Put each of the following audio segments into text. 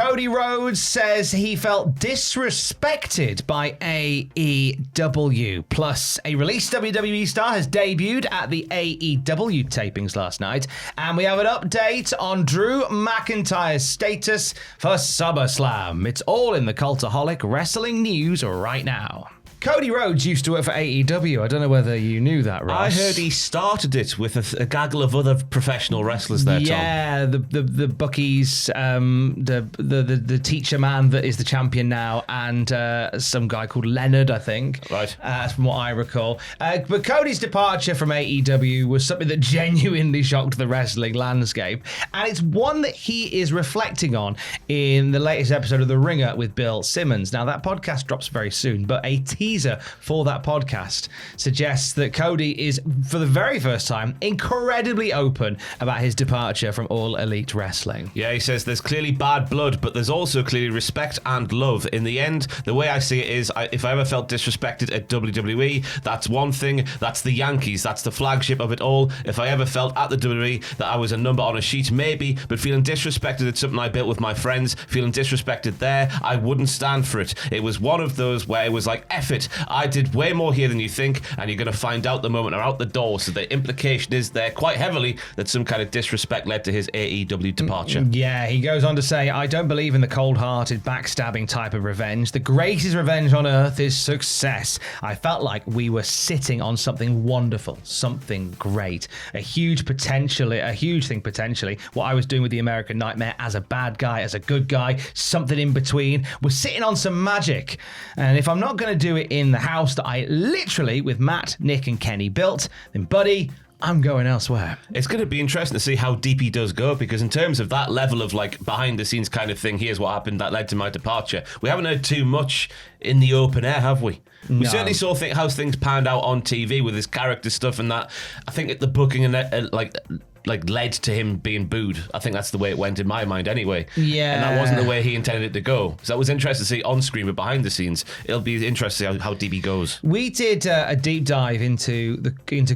Cody Rhodes says he felt disrespected by AEW. Plus, a released WWE star has debuted at the AEW tapings last night. And we have an update on Drew McIntyre's status for SummerSlam. It's all in the Cultaholic Wrestling News right now. Cody Rhodes used to work for AEW. I don't know whether you knew that, Ross. I heard he started it with a gaggle of other professional wrestlers there, Tom. Yeah, the Buckies, the teacher man that is the champion now, and some guy called Leonard, I think. Right. From what I recall. But Cody's departure from AEW was something that genuinely shocked the wrestling landscape. And it's one that he is reflecting on in the latest episode of The Ringer with Bill Simmons. Now, that podcast drops very soon, but a teaser for that podcast suggests that Cody is, for the very first time, incredibly open about his departure from All Elite Wrestling. Yeah, he says there's clearly bad blood, but there's also clearly respect and love. In the end, the way I see it is, if I ever felt disrespected at WWE, that's one thing. That's the Yankees. That's the flagship of it all. If I ever felt at the WWE that I was a number on a sheet, maybe, but feeling disrespected at something I built with my friends, feeling disrespected there, I wouldn't stand for it. It was one of those where it was like, F it, I did way more here than you think, and you're going to find out the moment I'm out the door. So the implication is there quite heavily that some kind of disrespect led to his AEW departure. Yeah, he goes on to say, I don't believe in the cold-hearted, backstabbing type of revenge. The greatest revenge on earth is success. I felt like we were sitting on something wonderful, something great, a huge thing potentially. What I was doing with the American Nightmare as a bad guy, as a good guy, something in between. We're sitting on some magic. And if I'm not going to do it in the house that I literally, with Matt, Nick and Kenny built, then buddy, I'm going elsewhere. It's going to be interesting to see how deep he does go, because in terms of that level of like behind the scenes kind of thing, here's what happened that led to my departure, we haven't heard too much in the open air, have we? No. We certainly saw how things panned out on TV with his character stuff and that. I think the booking and like led to him being booed. I think that's the way it went in my mind anyway. Yeah. And that wasn't the way he intended it to go. So that was interesting to see on screen, but behind the scenes, it'll be interesting to see how deep he goes. We did a deep dive into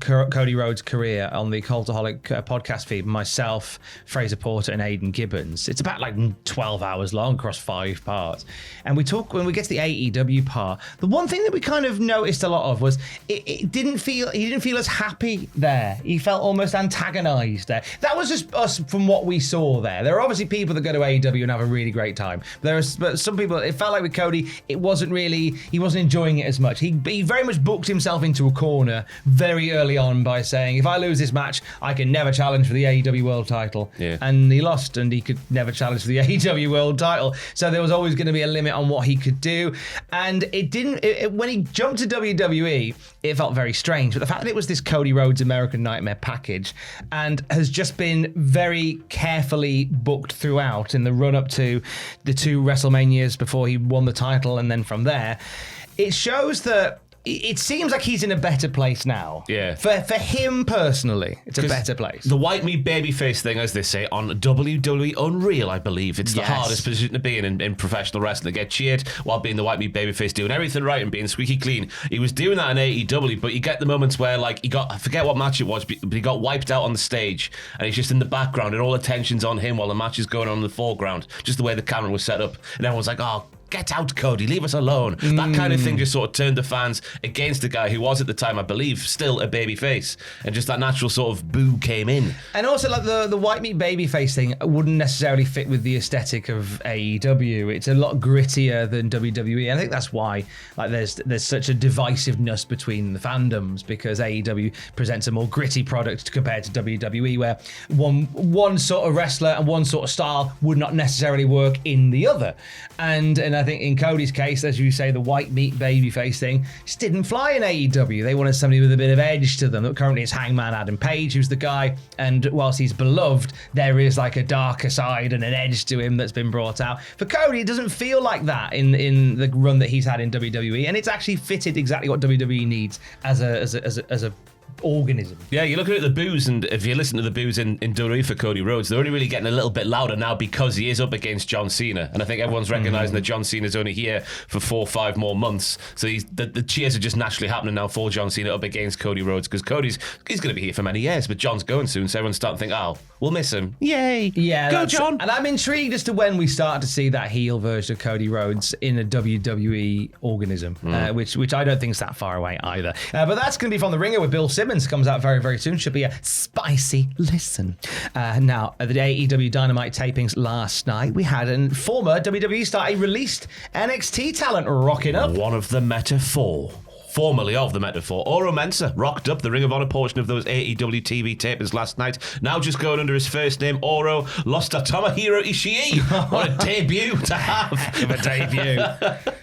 Cody Rhodes' career on the Cultaholic podcast feed. Myself, Fraser Porter, and Aidan Gibbons. It's about like 12 hours long across 5 parts. And we talk, when we get to the AEW part, the one thing that we kind of noticed a lot of was he didn't feel as happy there. He felt almost antagonized there. That was just us from what we saw there. There are obviously people that go to AEW and have a really great time. But some people, it felt like with Cody, he wasn't enjoying it as much. He very much booked himself into a corner very early on by saying, if I lose this match, I can never challenge for the AEW World title. Yeah. And he lost, and he could never challenge for the AEW World title. So there was always going to be a limit on what he could do. And when he jumped to WWE, it felt very strange. But the fact that it was this Cody Rhodes American Nightmare package, and has just been very carefully booked throughout in the run-up to the 2 WrestleManias before he won the title, and then from there, it shows that it seems like he's in a better place now. Yeah. For him personally, it's a better place. The white meat babyface thing, as they say, on WWE Unreal, I believe. It's the hardest position to be in professional wrestling. To get cheered while being the white meat babyface, doing everything right and being squeaky clean. He was doing that in AEW, but you get the moments where, like, I forget what match it was, but he got wiped out on the stage, and he's just in the background, and all attention's on him while the match is going on in the foreground. Just the way the camera was set up. And everyone's like, oh, get out, Cody, leave us alone. That kind of thing just sort of turned the fans against the guy who was at the time, I believe, still a babyface. And just that natural sort of boo came in. And also, like, the white meat babyface thing wouldn't necessarily fit with the aesthetic of AEW. It's a lot grittier than WWE. And I think that's why there's such a divisiveness between the fandoms, because AEW presents a more gritty product compared to WWE, where one sort of wrestler and one sort of style would not necessarily work in the other. And I think in Cody's case, as you say, the white meat babyface thing just didn't fly in AEW. They wanted somebody with a bit of edge to them. Currently it's Hangman Adam Page, who's the guy, and whilst he's beloved, there is like a darker side and an edge to him that's been brought out. For Cody, it doesn't feel like that in the run that he's had in WWE, and it's actually fitted exactly what WWE needs as a organism. Yeah, you're looking at the boos, and if you listen to the boos in WWE for Cody Rhodes, they're only really getting a little bit louder now because he is up against John Cena. And I think everyone's recognising that John Cena's only here for 4 or 5 more months. So the cheers are just naturally happening now for John Cena up against Cody Rhodes, because he's going to be here for many years, but John's going soon, so everyone's starting to think, oh, we'll miss him. Yay. Yeah, go John. And I'm intrigued as to when we start to see that heel version of Cody Rhodes in a WWE organism, which I don't think is that far away either. But that's going to be from The Ringer with Bill Simmons. Comes out very, very soon. Should be a spicy listen. Now, at the AEW Dynamite tapings last night, we had a former WWE star, a released NXT talent rocking up. One of the Metaphor. Formerly of the Metaphor, Oro Mensah rocked up the Ring of Honor portion of those AEW TV tapings last night. Now just going under his first name, Oro lost to Tomohiro Ishii. What a debut to have. A debut.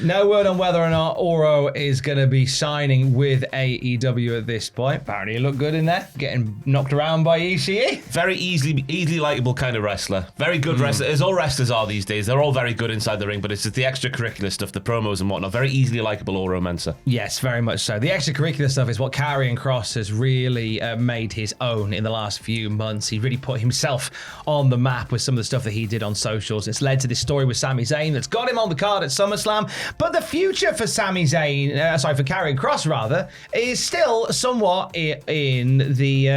No word on whether or not Oro is going to be signing with AEW at this point. Apparently he looked good in there, getting knocked around by Ishii. Very easily likable kind of wrestler. Very good wrestler, as all wrestlers are these days. They're all very good inside the ring, but it's just the extracurricular stuff, the promos and whatnot. Very easily likable Oro Mensah. Yes, very much so. The extracurricular stuff is what Karrion Kross has really made his own in the last few months. He really put himself on the map with some of the stuff that he did on socials. It's led to this story with Sami Zayn that's got him on the card at SummerSlam. But the future for Sami Zayn, for Karrion Kross rather, is still somewhat in the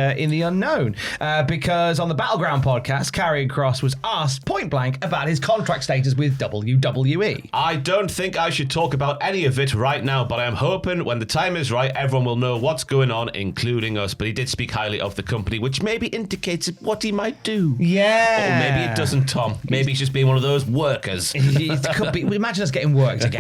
unknown. Because on the Battleground podcast, Karrion Kross was asked point blank about his contract status with WWE. I don't think I should talk about any of it right now, but I am hoping when the time is right, everyone will know what's going on, including us. But he did speak highly of the company, which maybe indicates what he might do. Yeah. Or maybe it doesn't, Tom. Maybe he's just being one of those workers. It could be. Imagine us getting worked again.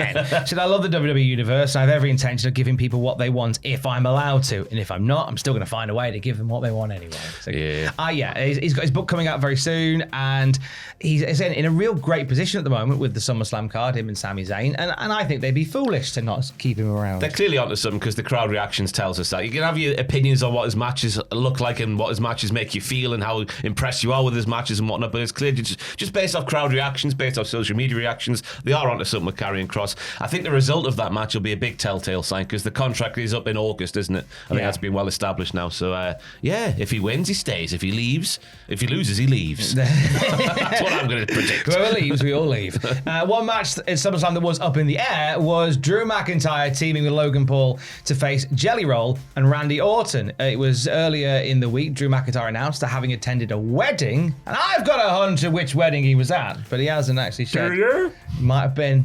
So I love the WWE Universe. I have every intention of giving people what they want if I'm allowed to. And if I'm not, I'm still going to find a way to give them what they want anyway. So, he's got his book coming out very soon. And he's in a real great position at the moment with the SummerSlam card, him and Sami Zayn. And I think they'd be foolish to not keep him around. They're clearly onto something because the crowd reactions tells us that. You can have your opinions on what his matches look like and what his matches make you feel and how impressed you are with his matches and whatnot. But it's clear just based off crowd reactions, based off social media reactions, they are onto something with Karrion Kross. I think the result of that match will be a big telltale sign because the contract is up in August, isn't it? I think that's been well established now. So, if he wins, he stays. If he leaves, if he loses, he leaves. That's what I'm going to predict. Whoever leaves, we all leave. One match at SummerSlam that was up in the air was Drew McIntyre teaming with Logan Paul to face Jelly Roll and Randy Orton. It was earlier in the week. Drew McIntyre announced that having attended a wedding, and I've got a hunch of which wedding he was at, but he hasn't actually shared. Do you? Might have been.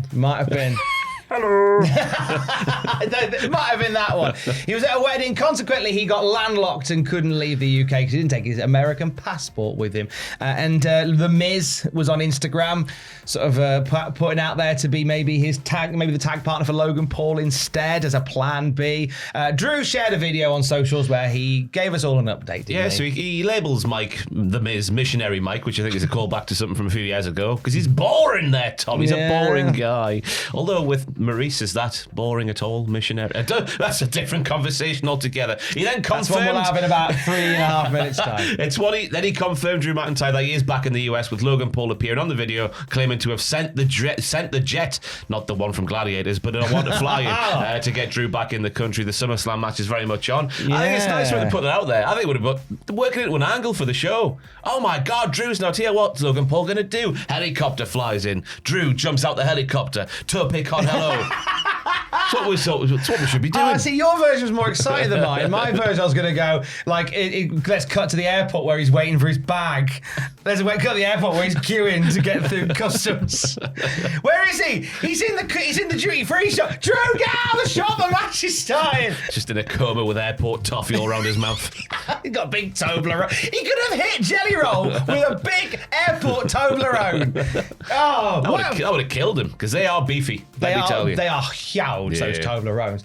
Hello. It might have been that one. He was at a wedding. Consequently, he got landlocked and couldn't leave the UK because he didn't take his American passport with him. And The Miz was on Instagram, sort of putting out there to be maybe the tag partner for Logan Paul instead as a plan B. Drew shared a video on socials where he gave us all an update. So he labels Mike The Miz Missionary Mike, which I think is a callback to something from a few years ago because he's boring there, Tom. He's a boring guy. Although with Maurice, is that boring at all, missionary? That's a different conversation altogether. He then confirmed... That's one we'll have in about 3.5 minutes time. Then he confirmed, Drew McIntyre, that he is back in the US with Logan Paul appearing on the video, claiming to have sent the jet, not the one from Gladiators, but I want to fly in to get Drew back in the country. The SummerSlam match is very much on. Yeah. I think it's nice when they put it out there. I think it would have been working into an angle for the show. Oh my God, Drew's not here. What's Logan Paul going to do? Helicopter flies in. Drew jumps out the helicopter. Tope con hello. That's what we should be doing. See, your version was more exciting than mine. My version, I was going to go, let's cut to the airport where he's waiting for his bag. Let's cut to the airport where he's queuing to get through customs. Where is he? He's in the duty-free shop. Drew, get out of the shop, the match is starting. Just in a coma with airport toffee all around his mouth. He's got a big Toblerone. He could have hit Jelly Roll with a big airport Toblerone. Oh, I would have killed him because they are beefy. They are huge, those Toblerones.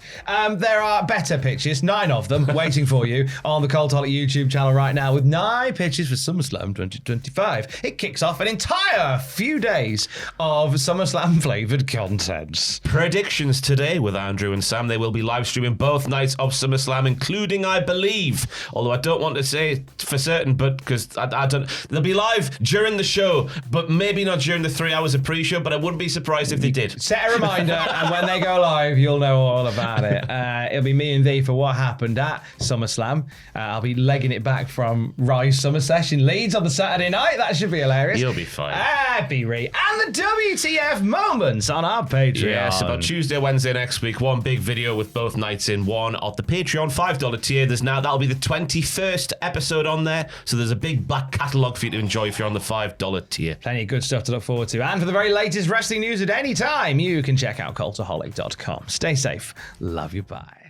There are better pictures, 9 of them, waiting for you on the Cultaholic YouTube channel right now with 9 pictures for SummerSlam 2025. It kicks off an entire few days of SummerSlam flavoured content. Predictions today with Andrew and Sam. They will be live streaming both nights of SummerSlam, including, I believe, although I don't want to say for certain, but because I don't, they'll be live during the show, but maybe not during the 3 hours of pre-show, but I wouldn't be surprised if they did. Set a reminder, and when they go live, you'll know all about it. It'll be me and thee for what happened at SummerSlam. I'll be legging it back from Rise Summer Session Leeds on the Saturday night. That should be hilarious. You'll be fine. Happy Ree. And the WTF moments on our Patreon. Yes, about Tuesday, Wednesday next week. One big video with both nights in one at the Patreon $5 tier. That'll be the 21st episode on there. So there's a big back catalogue for you to enjoy if you're on the $5 tier. Plenty of good stuff to look forward to. And for the very latest wrestling news at any time, you can check out Cultaholic.com. Stay safe. Love you. Bye.